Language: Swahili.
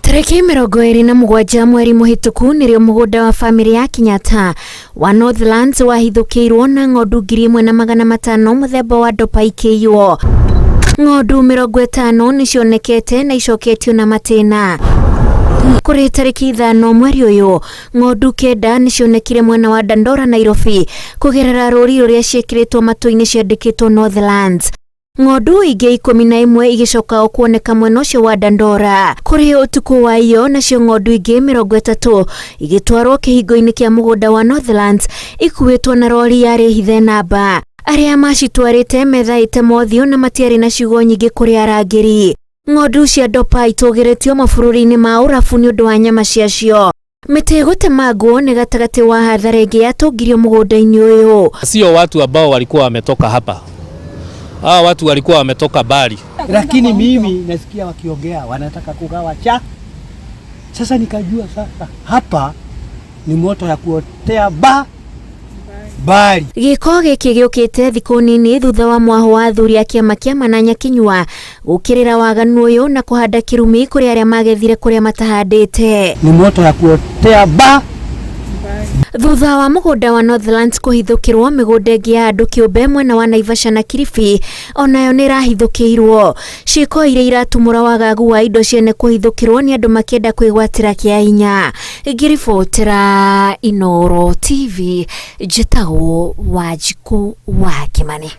Tarĩki 27 mweri mũhĩtũku nĩrĩo mũgũnda wa famĩlĩ ya Kenyatta wa Northlands wahithũkĩirwo na ng'ondu 1,500 mũthemba wa ndopa ikĩiywo. Ng'ondu 50 nĩcionekete na icoketio na matĩna. Kũrĩ tarĩki 5 mweri ũyũ, ng'ondu 9 nĩcionekire mwena wa Dandora, Nairobi kũgerera rũri rũrĩa ciĩkĩrĩtwo matũ-inĩ ciandĩkĩtwo Northlands. Ng'ondu ingĩ 11 igĩcoka kuoneka mwena ũcio wa Dandora. Kũrĩ ũtukũ wa iyo, nacio ng'ondu ingĩ 30 igĩtwarwo kĩhingo-inĩ kĩa mũgũnda wa Northlands ikuĩtwo na rori yarĩ hithe namba. Arĩa macitwarĩte methaĩte mothiũ na matiarĩ na ciugo nyingĩ kũrĩ arangĩri. Ng'ondu cia ndopa itũgĩrĩtio mabũrũri-inĩ ma ũrabu nĩ ũndũ wa nyama ciacio. Mĩtĩ gũtemangwo nĩ gatagatĩ wa hathara ĩngĩ yatũngirio mũgũnda-inĩ ũyũ. Sio watu ambao walikuwa wametoka hapa. Hawa watu walikuwa wametoka Mbarĩ. Lakini mimi nasikia wakiongea wanataka kugawa cha. Sasa nikajua sasa hapa ni moto ya kuotea Mbarĩ. Gĩko gĩkĩ gĩũkĩte thikũ nini thutha wa mwaho wa athuri a kĩama kĩa Mananya Kinyua gũkĩrĩra waganu ũyũ na kũhanda kĩrumi kũrĩ arĩa magethire kũrĩa matahandĩte. Ni moto ya kuotea Mbarĩ. Thutha wa mũgũnda wa Northlands kũhithũkĩrwo, mĩgũnda ĩngĩ ya andũ kĩũmbe mwena wa Naivasha na Kilifi onayo nĩ ĩrahithũkĩirwo. Ciĩko iria iratumũra wagagu wa indo ciene kũhithũkĩrwo nĩ andũ makĩenda kwĩgwatĩra kĩa hinya. Ngĩribotera Inooro TV, njĩtagwo Wanjikũ wa Kimani.